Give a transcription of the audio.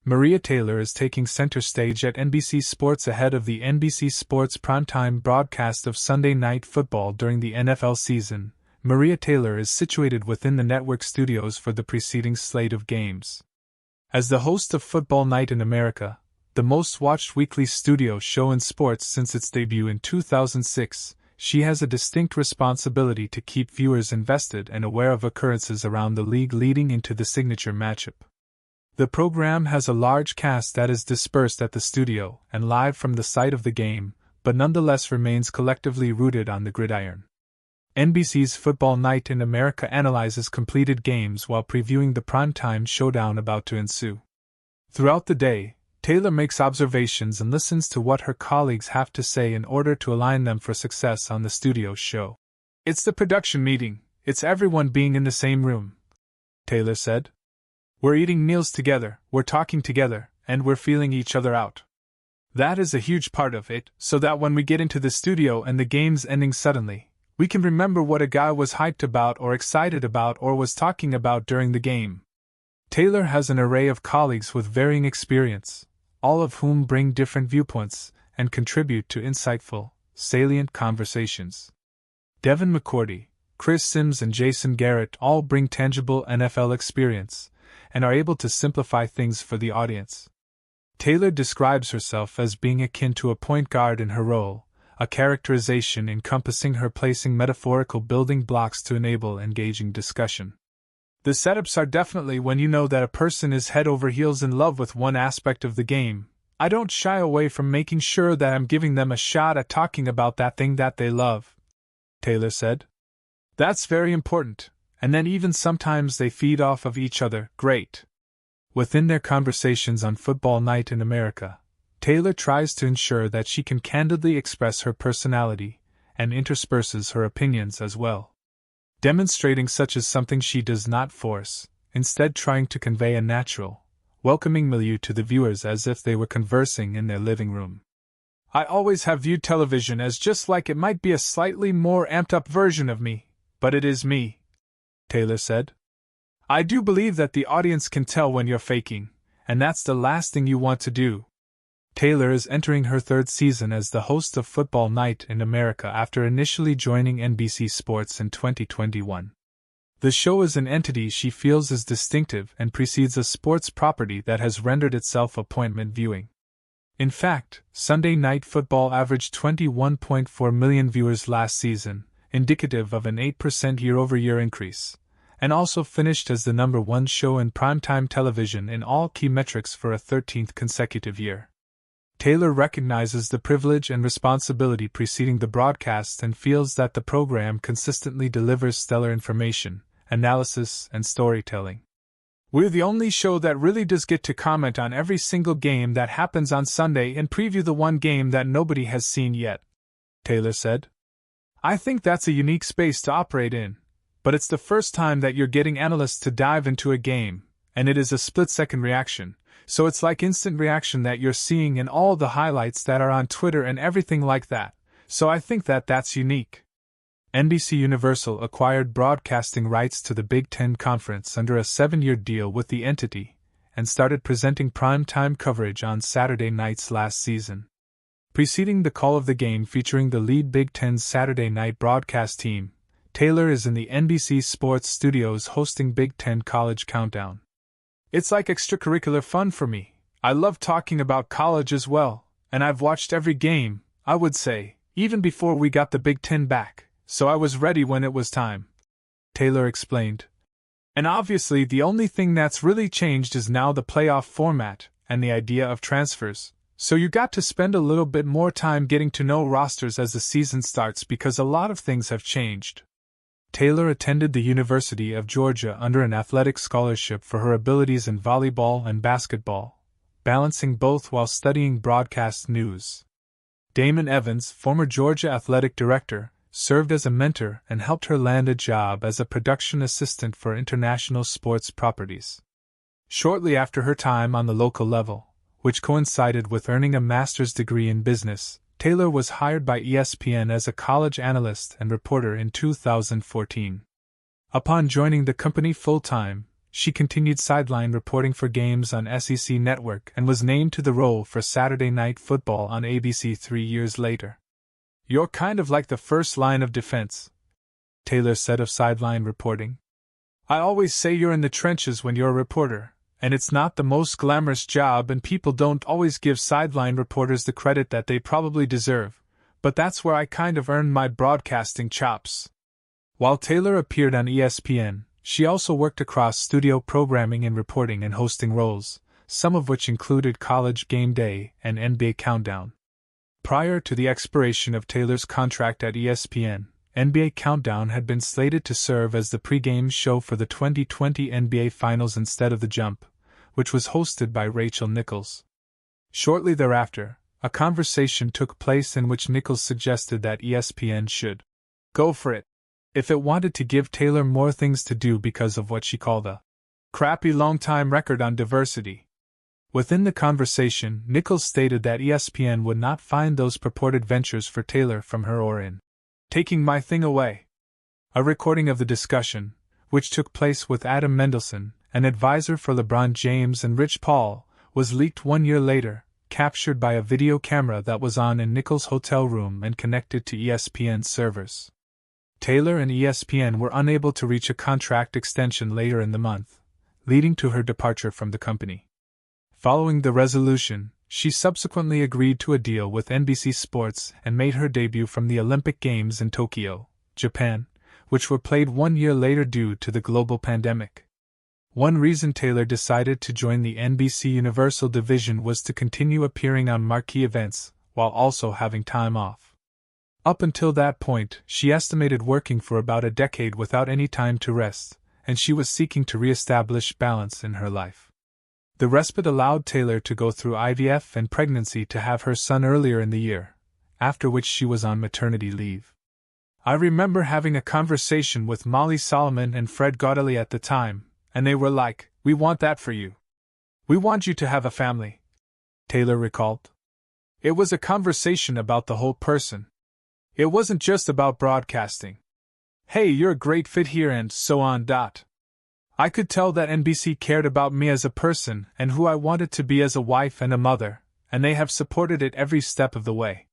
Maria Taylor is taking center stage at NBC Sports ahead of the NBC Sports primetime broadcast of Sunday Night Football during the NFL season. Maria Taylor is situated within the network studios for the preceding slate of games. As the host of Football Night in America, the most-watched weekly studio show in sports since its debut in 2006, she has a distinct responsibility to keep viewers invested and aware of occurrences around the league leading into the signature matchup. The program has a large cast that is dispersed at the studio and live from the site of the game, but nonetheless remains collectively rooted on the gridiron. NBC's Football Night in America analyzes completed games while previewing the primetime showdown about to ensue. Throughout the day, Taylor makes observations and listens to what her colleagues have to say in order to align them for success on the studio show. "It's the production meeting, it's everyone being in the same room," Taylor said. "We're eating meals together, we're talking together, and we're feeling each other out. That is a huge part of it, so that when we get into the studio and the game's ending suddenly, we can remember what a guy was hyped about or excited about or was talking about during the game." Taylor has an array of colleagues with varying experience, all of whom bring different viewpoints and contribute to insightful, salient conversations. Devin McCourty, Chris Sims and Jason Garrett all bring tangible NFL experience and are able to simplify things for the audience. Taylor describes herself as being akin to a point guard in her role, a characterization encompassing her placing metaphorical building blocks to enable engaging discussion. "The setups are definitely when you know that a person is head over heels in love with one aspect of the game. I don't shy away from making sure that I'm giving them a shot at talking about that thing that they love," Taylor said. "That's very important, and then even sometimes they feed off of each other. Great." Within their conversations on Football Night in America, Taylor tries to ensure that she can candidly express her personality and intersperses her opinions as well. Demonstrating such as something she does not force, instead trying to convey a natural, welcoming milieu to the viewers as if they were conversing in their living room. "I always have viewed television as just like it might be a slightly more amped-up version of me, but it is me," Taylor said. "I do believe that the audience can tell when you're faking, and that's the last thing you want to do." Taylor is entering her third season as the host of Football Night in America after initially joining NBC Sports in 2021. The show is an entity she feels is distinctive and precedes a sports property that has rendered itself appointment viewing. In fact, Sunday Night Football averaged 21.4 million viewers last season, indicative of an 8% year-over-year increase, and also finished as the #1 show in primetime television in all key metrics for a 13th consecutive year. Taylor recognizes the privilege and responsibility preceding the broadcast and feels that the program consistently delivers stellar information, analysis, and storytelling. "We're the only show that really does get to comment on every single game that happens on Sunday and preview the one game that nobody has seen yet," Taylor said. "I think that's a unique space to operate in, but it's the first time that you're getting analysts to dive into a game, and it is a split-second reaction. So it's like instant reaction that you're seeing in all the highlights that are on Twitter and everything like that, so I think that that's unique." NBC Universal acquired broadcasting rights to the Big Ten Conference under a 7-year deal with the entity, and started presenting prime-time coverage on Saturday nights last season. Preceding the call of the game featuring the lead Big Ten's Saturday night broadcast team, Taylor is in the NBC Sports studios hosting Big Ten College Countdown. "It's like extracurricular fun for me. I love talking about college as well, and I've watched every game, I would say, even before we got the Big Ten back, so I was ready when it was time," Taylor explained. "And obviously the only thing that's really changed is now the playoff format and the idea of transfers, so you got to spend a little bit more time getting to know rosters as the season starts because a lot of things have changed." Taylor attended the University of Georgia under an athletic scholarship for her abilities in volleyball and basketball, balancing both while studying broadcast news. Damon Evans, former Georgia athletic director, served as a mentor and helped her land a job as a production assistant for international sports properties. Shortly after her time on the local level, which coincided with earning a master's degree in business, Taylor was hired by ESPN as a college analyst and reporter in 2014. Upon joining the company full-time, she continued sideline reporting for games on SEC Network and was named to the role for Saturday Night Football on ABC 3 years later. "You're kind of like the first line of defense," Taylor said of sideline reporting. "I always say you're in the trenches when you're a reporter, and it's not the most glamorous job and people don't always give sideline reporters the credit that they probably deserve, but that's where I kind of earned my broadcasting chops." While Taylor appeared on ESPN, she also worked across studio programming and reporting and hosting roles, some of which included College Game Day and NBA Countdown. Prior to the expiration of Taylor's contract at ESPN, NBA Countdown had been slated to serve as the pregame show for the 2020 NBA Finals instead of The Jump, which was hosted by Rachel Nichols. Shortly thereafter, a conversation took place in which Nichols suggested that ESPN should go for it if it wanted to give Taylor more things to do because of what she called a crappy long-time record on diversity. Within the conversation, Nichols stated that ESPN would not find those purported ventures for Taylor from her or in taking my thing away. A recording of the discussion, which took place with Adam Mendelson, an advisor for LeBron James and Rich Paul, was leaked 1 year later, captured by a video camera that was on in Nichols' hotel room and connected to ESPN's servers. Taylor and ESPN were unable to reach a contract extension later in the month, leading to her departure from the company. Following the resolution, she subsequently agreed to a deal with NBC Sports and made her debut from the Olympic Games in Tokyo, Japan, which were played 1 year later due to the global pandemic. One reason Taylor decided to join the NBC Universal division was to continue appearing on marquee events, while also having time off. Up until that point, she estimated working for about a decade without any time to rest, and she was seeking to re-establish balance in her life. The respite allowed Taylor to go through IVF and pregnancy to have her son earlier in the year, after which she was on maternity leave. "I remember having a conversation with Molly Solomon and Fred Gaudelli at the time, and they were like, 'We want that for you. We want you to have a family,'" Taylor recalled. "It was a conversation about the whole person. It wasn't just about broadcasting. Hey, you're a great fit here and so on. I could tell that NBC cared about me as a person and who I wanted to be as a wife and a mother, and they have supported it every step of the way."